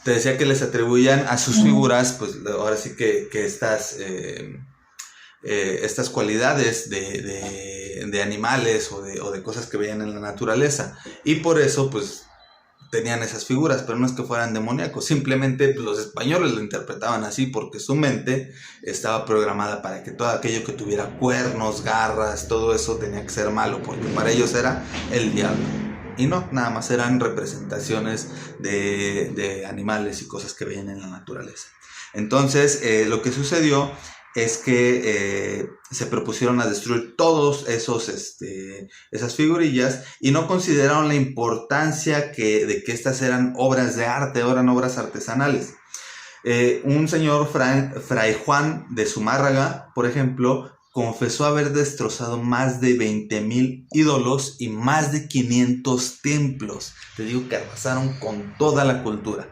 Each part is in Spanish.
te decía que les atribuían a sus figuras, pues ahora sí que estas cualidades de animales o de cosas que veían en la naturaleza. Y por eso, pues, tenían esas figuras, pero no es que fueran demoníacos, simplemente pues, los españoles lo interpretaban así porque su mente estaba programada para que todo aquello que tuviera cuernos, garras, todo eso tenía que ser malo, porque para ellos era el diablo. Y no, nada más eran representaciones de animales y cosas que veían en la naturaleza. Entonces, lo que sucedió es que se propusieron a destruir todos esas figurillas y no consideraron la importancia de que estas eran obras de arte, eran obras artesanales. Un señor, Fray Juan de Zumárraga, por ejemplo, confesó haber destrozado más de 20,000 ídolos y más de 500 templos. Te digo que arrasaron con toda la cultura.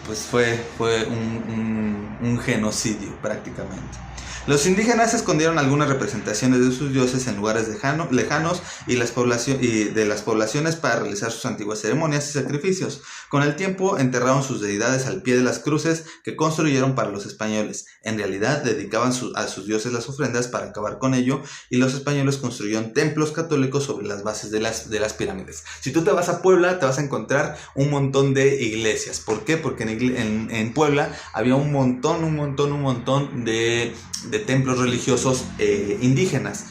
Pues fue un genocidio prácticamente. Los indígenas escondieron algunas representaciones de sus dioses en lugares lejanos y de las poblaciones para realizar sus antiguas ceremonias y sacrificios. Con el tiempo enterraron sus deidades al pie de las cruces que construyeron para los españoles. En realidad dedicaban a sus dioses las ofrendas para acabar con ello, y los españoles construyeron templos católicos sobre las bases de las pirámides. Si tú te vas a Puebla, te vas a encontrar un montón de iglesias. ¿Por qué? Porque en Puebla había un montón de templos religiosos indígenas.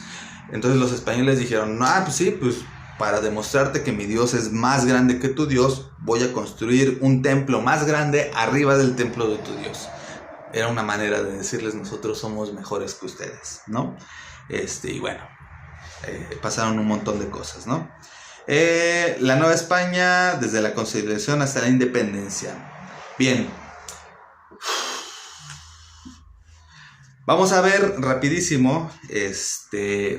Entonces los españoles dijeron, pues sí, pues para demostrarte que mi Dios es más grande que tu Dios, voy a construir un templo más grande arriba del templo de tu Dios. Era una manera de decirles, nosotros somos mejores que ustedes, ¿no? Y bueno, pasaron un montón de cosas, ¿no? La Nueva España, desde la conciliación hasta la independencia. Bien, vamos a ver rapidísimo,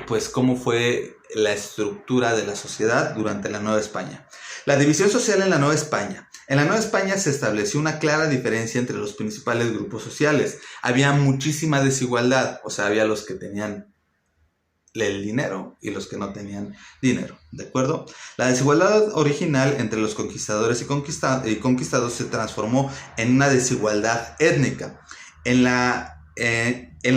pues cómo fue la estructura de la sociedad durante la Nueva España. La división social en la Nueva España. En la Nueva España se estableció una clara diferencia entre los principales grupos sociales. Había muchísima desigualdad, o sea, había los que tenían el dinero y los que no tenían dinero, ¿de acuerdo? La desigualdad original entre los conquistadores y conquistados se transformó en una desigualdad étnica. En la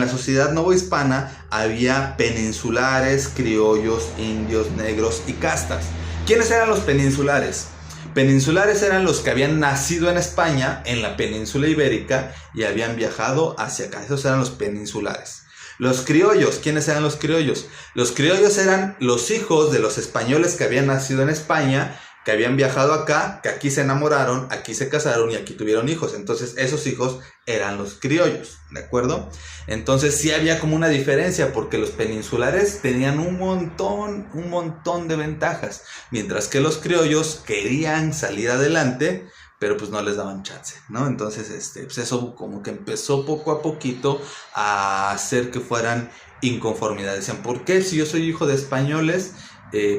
sociedad novohispana había peninsulares, criollos, indios, negros y castas. ¿Quiénes eran los peninsulares? Peninsulares eran los que habían nacido en España, en la península ibérica, y habían viajado hacia acá. Esos eran los peninsulares. Los criollos, ¿quiénes eran los criollos? Los criollos eran los hijos de los españoles que habían nacido en España, que habían viajado acá, que aquí se enamoraron, aquí se casaron y aquí tuvieron hijos. Entonces esos hijos eran los criollos, ¿de acuerdo? Entonces sí había como una diferencia, porque los peninsulares tenían un montón de ventajas, mientras que los criollos querían salir adelante, pero pues no les daban chance, ¿no? Entonces pues eso como que empezó poco a poquito a hacer que fueran inconformidades. Decían, ¿por qué si yo soy hijo de españoles?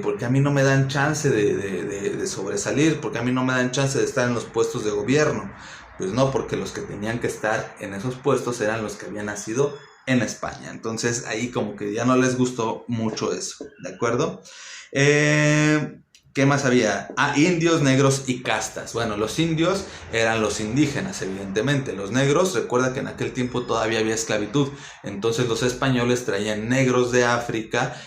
Porque a mí no me dan chance de sobresalir, porque a mí no me dan chance de estar en los puestos de gobierno. Pues no, porque los que tenían que estar en esos puestos eran los que habían nacido en España. Entonces ahí como que ya no les gustó mucho eso, ¿de acuerdo? ¿Qué más había? Indios, negros y castas. Bueno, los indios eran los indígenas, evidentemente. Los negros, recuerda que en aquel tiempo todavía había esclavitud. Entonces los españoles traían negros de África,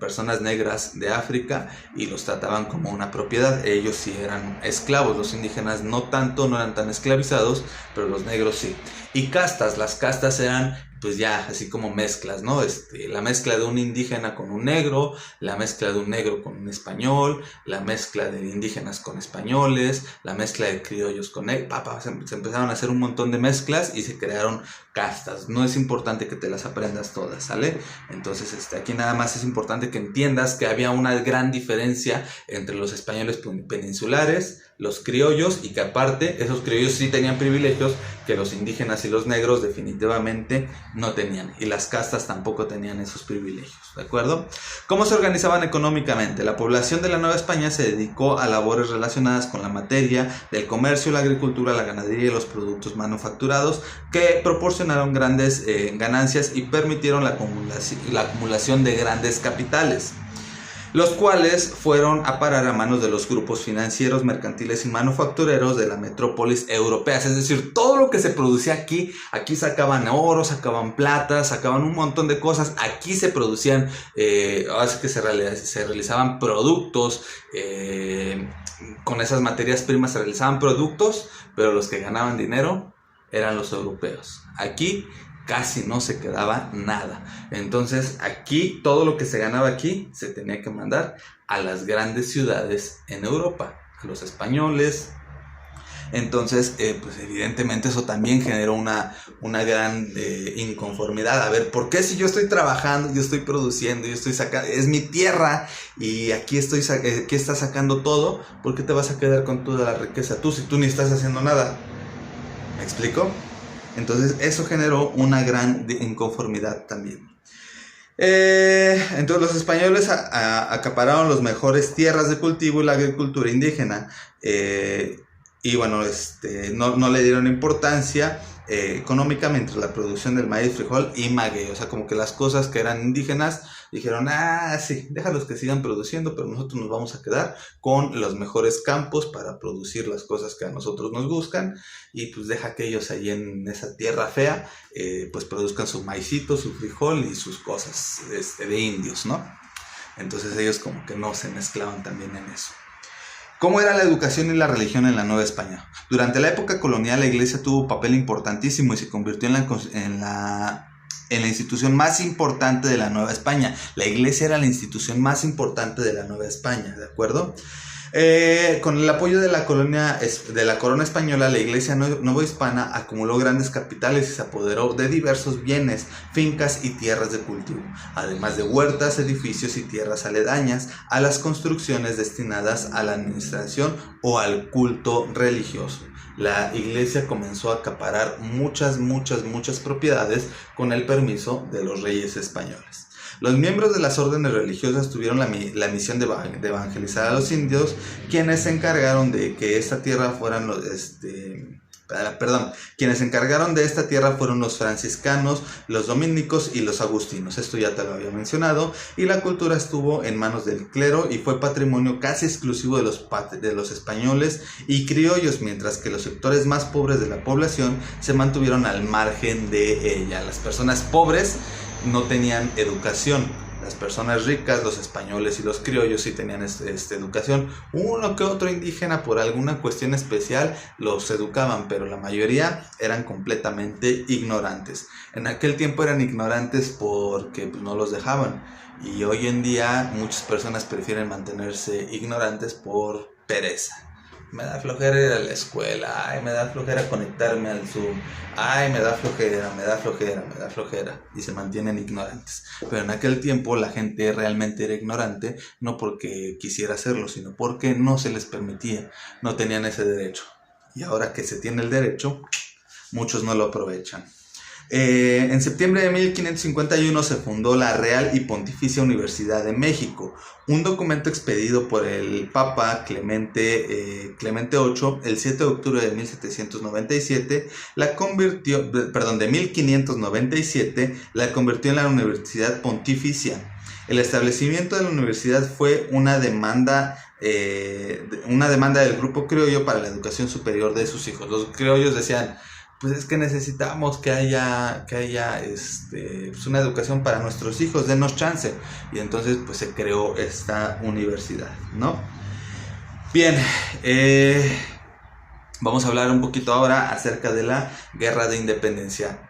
personas negras de África, y los trataban como una propiedad. Ellos sí eran esclavos, los indígenas no tanto, no eran tan esclavizados, pero los negros sí. Y castas, las castas eran pues ya así como mezclas, ¿no? La mezcla de un indígena con un negro, la mezcla de un negro con un español, la mezcla de indígenas con españoles, la mezcla de criollos con se empezaron a hacer un montón de mezclas y se crearon castas. No es importante que te las aprendas todas, ¿sale? Entonces aquí nada más es importante que entiendas que había una gran diferencia entre los españoles peninsulares, los criollos, y que aparte esos criollos sí tenían privilegios que los indígenas y los negros definitivamente no tenían, y las castas tampoco tenían esos privilegios, ¿de acuerdo? ¿Cómo se organizaban económicamente? La población de la Nueva España se dedicó a labores relacionadas con la materia del comercio, la agricultura, la ganadería y los productos manufacturados, que proporcionaron grandes ganancias y permitieron la acumulación de grandes capitales. los cuales fueron a parar a manos de los grupos financieros, mercantiles y manufactureros de la metrópolis europeas. Es decir, todo lo que se producía aquí sacaban oro, sacaban plata, sacaban un montón de cosas. Aquí se producían, ahora que se realizaban productos, con esas materias primas se realizaban productos, pero los que ganaban dinero eran los europeos. Aquí casi no se quedaba nada. Entonces aquí todo lo que se ganaba aquí se tenía que mandar a las grandes ciudades en Europa, a los españoles. Entonces pues evidentemente eso también generó una gran inconformidad. A ver, ¿por qué si yo estoy trabajando, yo estoy produciendo, yo estoy sacando, es mi tierra y aquí aquí está sacando todo? ¿Por qué te vas a quedar con toda la riqueza tú si tú ni estás haciendo nada? ¿Me explico? Entonces eso generó una gran inconformidad también. Entonces los españoles acapararon las mejores tierras de cultivo y la agricultura indígena. Y bueno, no le dieron importancia económicamente a la producción del maíz, frijol y maguey. O sea, como que las cosas que eran indígenas dijeron, sí, déjalos que sigan produciendo, pero nosotros nos vamos a quedar con los mejores campos para producir las cosas que a nosotros nos gustan. Y pues deja que ellos ahí en esa tierra fea pues produzcan su maicito, su frijol y sus cosas de indios, ¿no? Entonces ellos como que no se mezclaban también en eso. ¿Cómo era la educación y la religión en la Nueva España? Durante la época colonial la iglesia tuvo un papel importantísimo y se convirtió en la institución más importante de la Nueva España. La iglesia era la institución más importante de la Nueva España, ¿de acuerdo? Con el apoyo de la corona española, la iglesia novohispana acumuló grandes capitales y se apoderó de diversos bienes, fincas y tierras de cultivo, además de huertas, edificios y tierras aledañas a las construcciones destinadas a la administración o al culto religioso. La iglesia comenzó a acaparar muchas propiedades con el permiso de los reyes españoles. Los miembros de las órdenes religiosas tuvieron la misión de evangelizar a los indios, quienes se encargaron de que esta tierra fueran quienes se encargaron de esta tierra fueron los franciscanos, los dominicos y los agustinos. Esto ya te lo había mencionado. Y la cultura estuvo en manos del clero y fue patrimonio casi exclusivo de los españoles y criollos, mientras que los sectores más pobres de la población se mantuvieron al margen de ella. Las personas pobres no tenían educación. Las personas ricas, los españoles y los criollos sí tenían educación. Uno que otro indígena por alguna cuestión especial los educaban, pero la mayoría eran completamente ignorantes. En aquel tiempo eran ignorantes porque pues, no los dejaban. Y hoy en día muchas personas prefieren mantenerse ignorantes por pereza. Me da flojera ir a la escuela, ay, me da flojera conectarme al Zoom, ay, me da flojera, y se mantienen ignorantes. Pero en aquel tiempo la gente realmente era ignorante, no porque quisiera hacerlo, sino porque no se les permitía, no tenían ese derecho. Y ahora que se tiene el derecho, muchos no lo aprovechan. En septiembre de 1551 se fundó la Real y Pontificia Universidad de México, un documento expedido por el Papa Clemente VIII el 7 de octubre de 1797, de 1597, la convirtió en la Universidad Pontificia. El establecimiento de la universidad fue una demanda del grupo criollo para la educación superior de sus hijos. Los criollos decían, pues es que necesitamos que haya pues una educación para nuestros hijos, denos chance. Y entonces pues se creó esta universidad, ¿no? Bien, vamos a hablar un poquito ahora acerca de la Guerra de Independencia.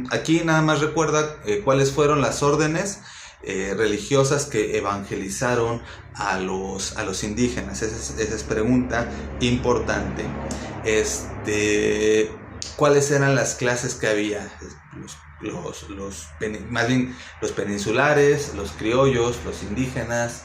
Aquí nada más recuerda cuáles fueron las órdenes religiosas que evangelizaron a los indígenas. Esa es pregunta importante. ¿Cuáles eran las clases que había? Más bien los peninsulares, los criollos, los indígenas,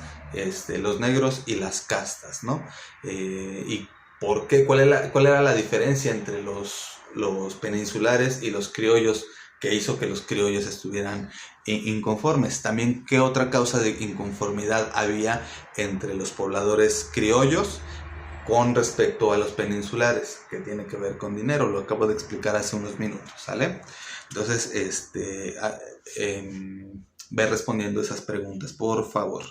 los negros y las castas, ¿no? ¿Y por qué? ¿Cuál era la diferencia entre los peninsulares y los criollos que hizo que los criollos estuvieran inconformes? También, ¿qué otra causa de inconformidad había entre los pobladores criollos con respecto a los peninsulares, que tiene que ver con dinero? Lo acabo de explicar hace unos minutos, ¿sale? Entonces, ve respondiendo esas preguntas, por favor.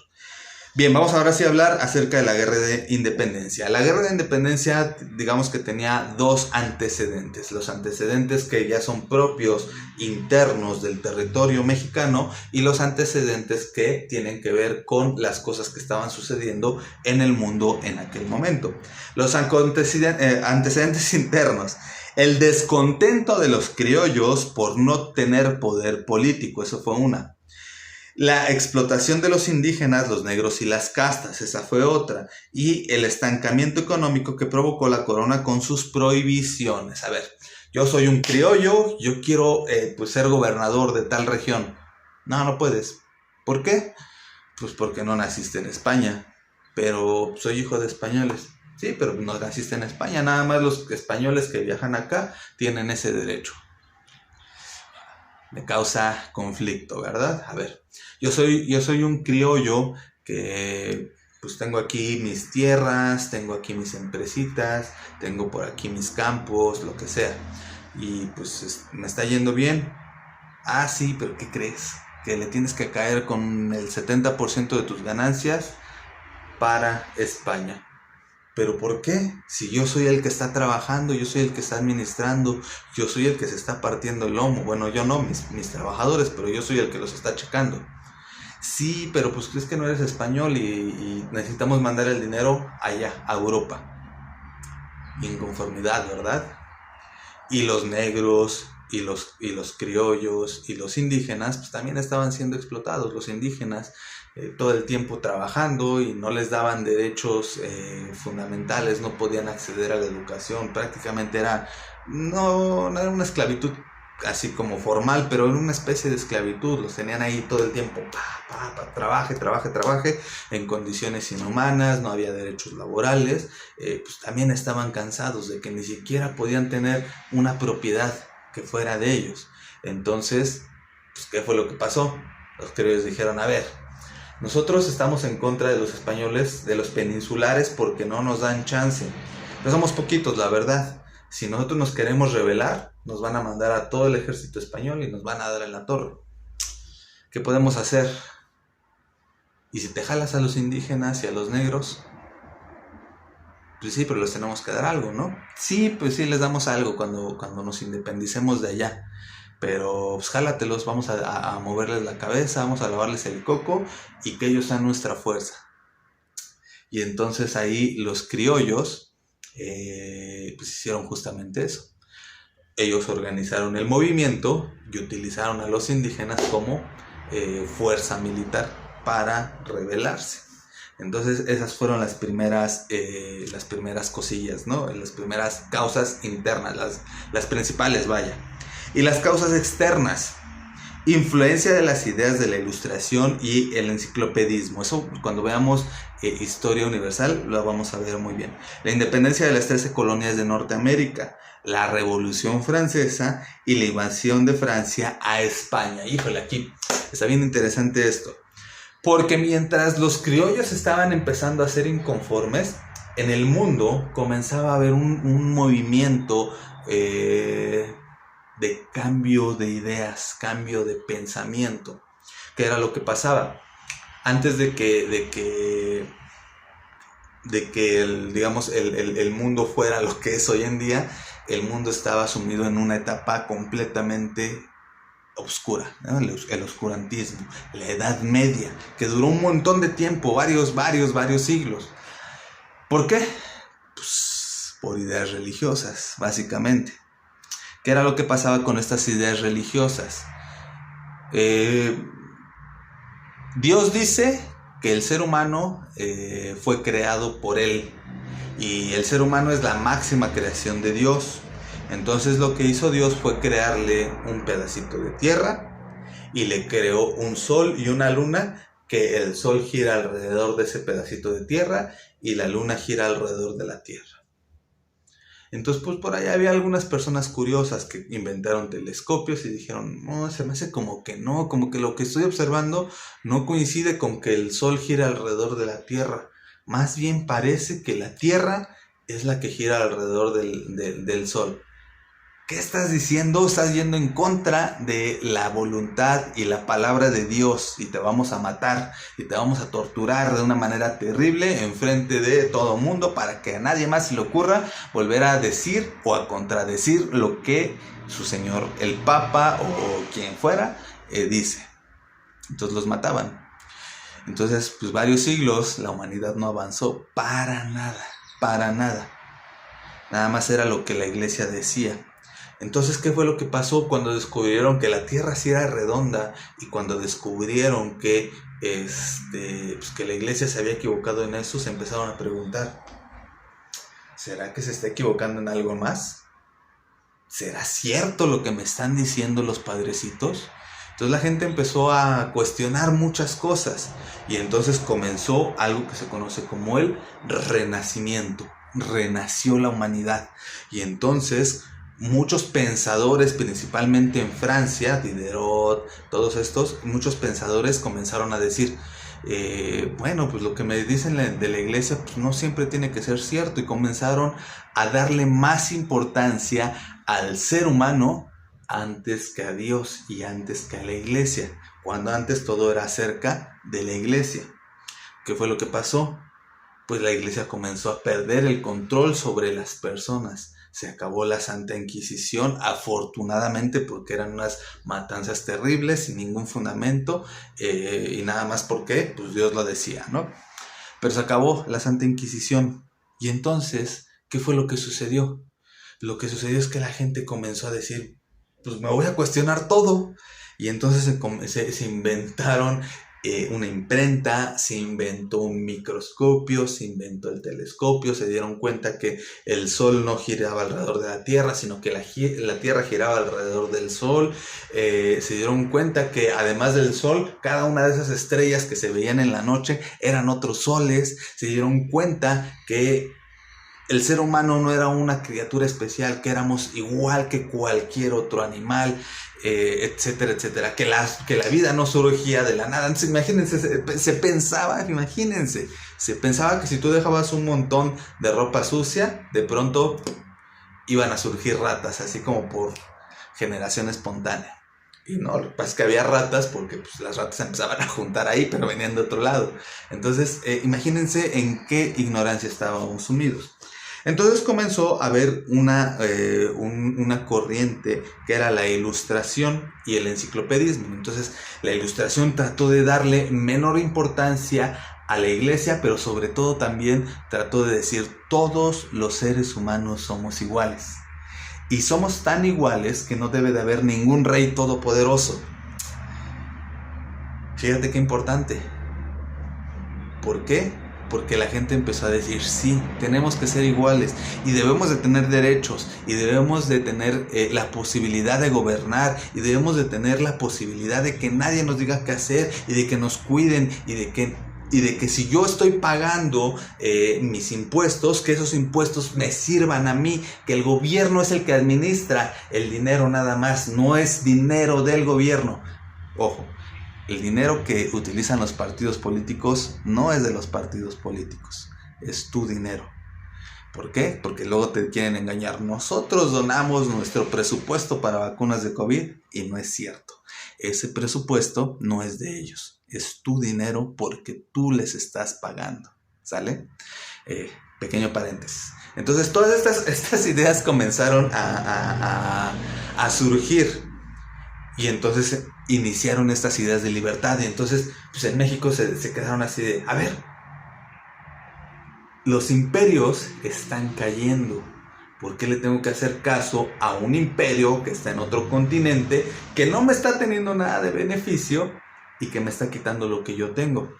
Bien, vamos ahora sí a hablar acerca de la Guerra de Independencia. La Guerra de Independencia, digamos que tenía dos antecedentes. Los antecedentes que ya son propios, internos del territorio mexicano, y los antecedentes que tienen que ver con las cosas que estaban sucediendo en el mundo en aquel momento. Los antecedentes internos. El descontento de los criollos por no tener poder político, eso fue una. La explotación de los indígenas, los negros y las castas, esa fue otra. Y el estancamiento económico que provocó la corona con sus prohibiciones. A ver, yo soy un criollo, yo quiero pues ser gobernador de tal región. No, no puedes. ¿Por qué? Pues porque no naciste en España. Pero soy hijo de españoles. Sí, pero no naciste en España. Nada más los españoles que viajan acá tienen ese derecho. Me causa conflicto, ¿verdad? A ver, yo soy un criollo que pues tengo aquí mis tierras, tengo aquí mis empresitas, tengo por aquí mis campos, lo que sea. Y pues me está yendo bien. Ah, sí, pero ¿qué crees? Que le tienes que caer con el 70% de tus ganancias para España. ¿Pero por qué? Si yo soy el que está trabajando, yo soy el que está administrando, yo soy el que se está partiendo el lomo. Bueno, yo no, mis trabajadores, pero yo soy el que los está checando. Sí, pero pues crees que no eres español y necesitamos mandar el dinero allá, a Europa. Inconformidad, ¿verdad? Y los negros y los criollos y los indígenas pues también estaban siendo explotados. Los indígenas todo el tiempo trabajando y no les daban derechos fundamentales, no podían acceder a la educación, prácticamente no era una esclavitud así como formal, pero era una especie de esclavitud. Los tenían ahí todo el tiempo, trabaje, en condiciones inhumanas, no había derechos laborales, pues también estaban cansados de que ni siquiera podían tener una propiedad que fuera de ellos. Entonces, pues, ¿qué fue lo que pasó? Los criollos dijeron, a ver, nosotros estamos en contra de los españoles, de los peninsulares, porque no nos dan chance. No somos poquitos, la verdad. Si nosotros nos queremos rebelar, nos van a mandar a todo el ejército español y nos van a dar en la torre. ¿Qué podemos hacer? Y si te jalas a los indígenas y a los negros, pues sí, pero les tenemos que dar algo, ¿no? Sí, pues sí, les damos algo cuando nos independicemos de allá. Pero pues jálatelos, vamos a moverles la cabeza, vamos a lavarles el coco y que ellos sean nuestra fuerza. Y entonces ahí los criollos pues hicieron justamente eso. Ellos organizaron el movimiento y utilizaron a los indígenas como fuerza militar para rebelarse. Entonces esas fueron las primeras cosillas, ¿no? Las primeras causas internas, las principales, vaya. Y las causas externas, influencia de las ideas de la ilustración y el enciclopedismo. Eso cuando veamos historia universal lo vamos a ver muy bien. La independencia de las 13 colonias de Norteamérica, la Revolución Francesa y la invasión de Francia a España. Híjole, aquí está bien interesante esto. Porque mientras los criollos estaban empezando a ser inconformes, en el mundo comenzaba a haber un movimiento de cambio de ideas, cambio de pensamiento. ¿Qué era lo que pasaba? Antes de que el mundo fuera lo que es hoy en día, el mundo estaba sumido en una etapa completamente oscura, ¿no? El oscurantismo, la Edad Media, que duró un montón de tiempo, varios siglos. ¿Por qué? Pues por ideas religiosas, básicamente. ¿Qué era lo que pasaba con estas ideas religiosas? Dios dice que el ser humano fue creado por Él y el ser humano es la máxima creación de Dios. Entonces lo que hizo Dios fue crearle un pedacito de tierra y le creó un sol y una luna, que el sol gira alrededor de ese pedacito de tierra y la luna gira alrededor de la tierra. Entonces, pues por allá había algunas personas curiosas que inventaron telescopios y dijeron, no, se me hace como que no, como que lo que estoy observando no coincide con que el sol gira alrededor de la Tierra. Más bien parece que la Tierra es la que gira alrededor del sol. ¿qué estás diciendo? Estás yendo en contra de la voluntad y la palabra de Dios y te vamos a matar y te vamos a torturar de una manera terrible enfrente de todo mundo para que a nadie más se le ocurra volver a decir o a contradecir lo que su señor, el Papa o quien fuera, dice. Entonces los mataban. Entonces, pues varios siglos la humanidad no avanzó para nada, para nada. Nada más era lo que la iglesia decía. Entonces, ¿qué fue lo que pasó cuando descubrieron que la Tierra sí era redonda y cuando descubrieron que, pues que la iglesia se había equivocado en eso? Se empezaron a preguntar, ¿será que se está equivocando en algo más? ¿Será cierto lo que me están diciendo los padrecitos? Entonces la gente empezó a cuestionar muchas cosas y entonces comenzó algo que se conoce como el Renacimiento. Renació la humanidad y entonces muchos pensadores, principalmente en Francia, Diderot, todos estos, muchos pensadores comenzaron a decir, bueno, pues lo que me dicen de la iglesia pues no siempre tiene que ser cierto, y comenzaron a darle más importancia al ser humano antes que a Dios y antes que a la iglesia, cuando antes todo era acerca de la iglesia. ¿Qué fue lo que pasó? Pues la iglesia comenzó a perder el control sobre las personas. Se acabó la Santa Inquisición, afortunadamente, porque eran unas matanzas terribles, sin ningún fundamento, y nada más porque pues Dios lo decía, ¿no? Pero se acabó la Santa Inquisición. Y entonces, ¿qué fue lo que sucedió? Lo que sucedió es que la gente comenzó a decir, pues me voy a cuestionar todo. Y entonces se inventaron una imprenta, se inventó un microscopio, se inventó el telescopio, se dieron cuenta que el Sol no giraba alrededor de la Tierra, sino que la Tierra giraba alrededor del Sol. Se dieron cuenta que además del Sol, cada una de esas estrellas que se veían en la noche eran otros soles. Se dieron cuenta que el ser humano no era una criatura especial, que éramos igual que cualquier otro animal, etcétera, etcétera, que la vida no surgía de la nada. Entonces, imagínense, se pensaba que si tú dejabas un montón de ropa sucia, de pronto iban a surgir ratas, así como por generación espontánea. Y no, lo que pasa es que había ratas porque pues, las ratas se empezaban a juntar ahí, pero venían de otro lado. Entonces, imagínense en qué ignorancia estábamos sumidos. Entonces comenzó a haber una corriente que era la ilustración y el enciclopedismo. Entonces la ilustración trató de darle menor importancia a la iglesia, pero sobre todo también trató de decir, todos los seres humanos somos iguales. Y somos tan iguales que no debe de haber ningún rey todopoderoso. Fíjate qué importante. ¿Por qué? Porque la gente empezó a decir, sí, tenemos que ser iguales y debemos de tener derechos y debemos de tener la posibilidad de gobernar y debemos de tener la posibilidad de que nadie nos diga qué hacer y de que nos cuiden y de que si yo estoy pagando mis impuestos, que esos impuestos me sirvan a mí, que el gobierno es el que administra el dinero nada más, no es dinero del gobierno. Ojo. El dinero que utilizan los partidos políticos no es de los partidos políticos, es tu dinero. ¿Por qué? Porque luego te quieren engañar. Nosotros donamos nuestro presupuesto para vacunas de COVID y no es cierto. Ese presupuesto no es de ellos, es tu dinero porque tú les estás pagando. ¿Sale? Pequeño paréntesis. Entonces todas estas ideas comenzaron a surgir. Y entonces iniciaron estas ideas de libertad. Y entonces pues en México se quedaron así de, a ver, los imperios están cayendo. ¿Por qué le tengo que hacer caso a un imperio que está en otro continente, que no me está teniendo nada de beneficio y que me está quitando lo que yo tengo?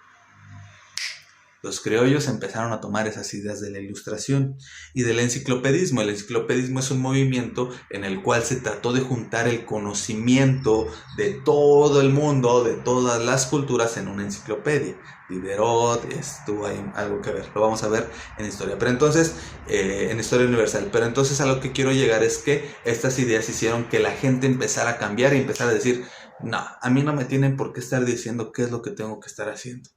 Los criollos empezaron a tomar esas ideas de la ilustración y del enciclopedismo. El enciclopedismo es un movimiento en el cual se trató de juntar el conocimiento de todo el mundo, de todas las culturas en una enciclopedia. Diderot, esto hay algo que ver, lo vamos a ver en historia. Pero entonces, en historia universal. Pero entonces a lo que quiero llegar es que estas ideas hicieron que la gente empezara a cambiar y empezara a decir, no, a mí no me tienen por qué estar diciendo qué es lo que tengo que estar haciendo.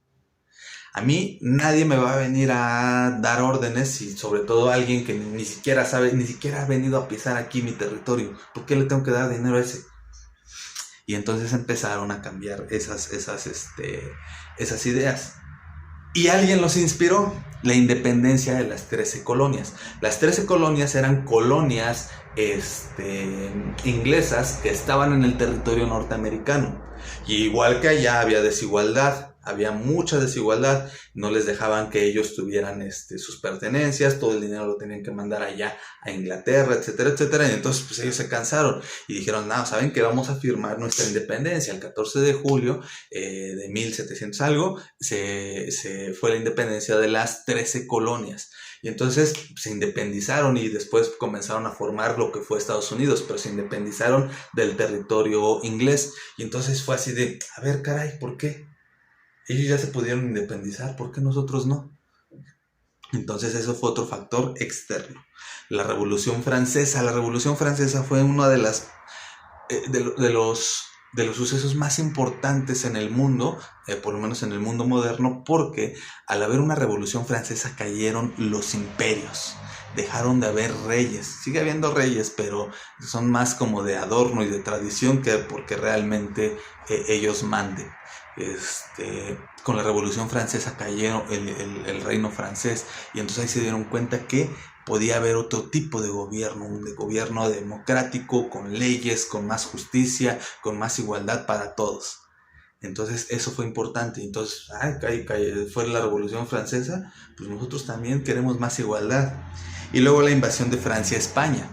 A mí nadie me va a venir a dar órdenes, y sobre todo alguien que ni siquiera sabe, ni siquiera ha venido a pisar aquí mi territorio. ¿Por qué le tengo que dar dinero a ese? Y entonces empezaron a cambiar esas ideas. Y alguien los inspiró, la independencia de las 13 colonias. Las 13 colonias eran colonias inglesas que estaban en el territorio norteamericano. Y igual que allá había desigualdad, había mucha desigualdad, no les dejaban que ellos tuvieran sus pertenencias, todo el dinero lo tenían que mandar allá a Inglaterra, etcétera, etcétera. Y entonces pues ellos se cansaron y dijeron, no, ¿saben qué? Vamos a firmar nuestra independencia. El 14 de julio de 1700 algo se fue la independencia de las 13 colonias. Y entonces se independizaron y después comenzaron a formar lo que fue Estados Unidos, pero se independizaron del territorio inglés. Y entonces fue así de, a ver, caray, ¿por qué? Ellos ya se pudieron independizar, ¿por qué nosotros no? Entonces eso fue otro factor externo. La Revolución Francesa. La Revolución Francesa fue uno de los sucesos más importantes en el mundo, por lo menos en el mundo moderno, porque al haber una Revolución Francesa cayeron los imperios. Dejaron de haber reyes. Sigue habiendo reyes, pero son más como de adorno y de tradición que porque realmente ellos manden. Con la Revolución Francesa cayeron el reino francés, y entonces ahí se dieron cuenta que podía haber otro tipo de gobierno, un gobierno democrático, con leyes, con más justicia, con más igualdad para todos. Entonces eso fue importante. Entonces fue la Revolución Francesa, pues nosotros también queremos más igualdad. Y luego la invasión de Francia a España.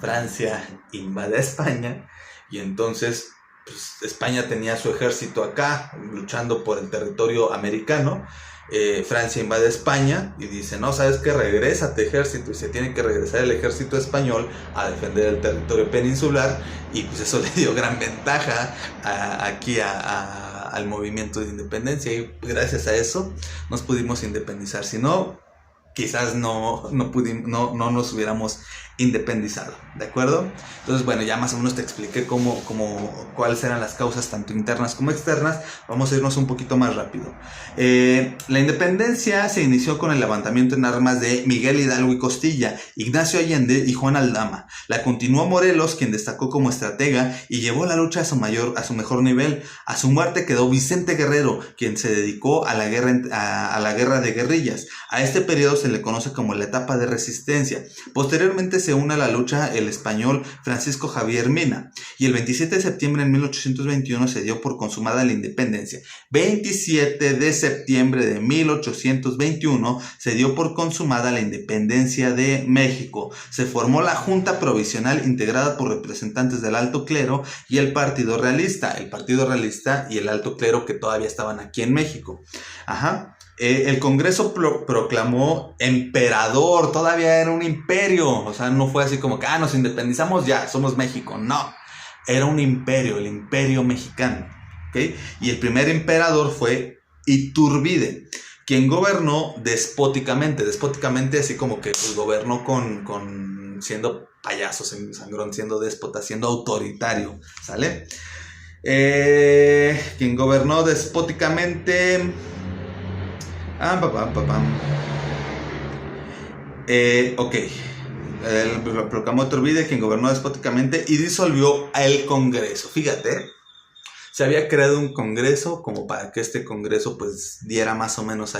Francia invade a España, y entonces pues, España tenía su ejército acá luchando por el territorio americano. Francia invade a España y dice, no, ¿sabes qué? Regrésate, ejército. Y se tiene que regresar el ejército español a defender el territorio peninsular, y pues eso le dio gran ventaja al movimiento de independencia, y gracias a eso nos pudimos independizar. Si no, quizás no nos hubiéramos independizado, ¿de acuerdo? Entonces, bueno, ya más o menos te expliqué cuáles eran las causas tanto internas como externas. Vamos a irnos un poquito más rápido. La independencia se inició con el levantamiento en armas de Miguel Hidalgo y Costilla, Ignacio Allende y Juan Aldama. La continuó Morelos, quien destacó como estratega y llevó la lucha a su mejor nivel. A su muerte quedó Vicente Guerrero, quien se dedicó a la guerra de guerrillas. A este periodo se le conoce como la etapa de resistencia. Posteriormente se une a la lucha el español Francisco Javier Mina, y el 27 de septiembre de 1821 se dio por consumada la independencia. 27 de septiembre de 1821 se dio por consumada la independencia de México. Se formó la Junta Provisional, integrada por representantes del alto clero y el Partido Realista. El Partido Realista y el alto clero que todavía estaban aquí en México. El Congreso proclamó emperador, todavía era un imperio, o sea, no fue así como que, nos independizamos ya, somos México, no, era un imperio, el imperio mexicano, ¿ok? Y el primer emperador fue Iturbide, quien gobernó despóticamente así como que pues, gobernó con siendo payaso, sangrón, siendo déspota, siendo autoritario, ¿sale? Quien gobernó despóticamente... Él proclamó Iturbide, quien gobernó despóticamente, y disolvió el Congreso. Fíjate, se había creado un Congreso como para que este Congreso pues diera más o menos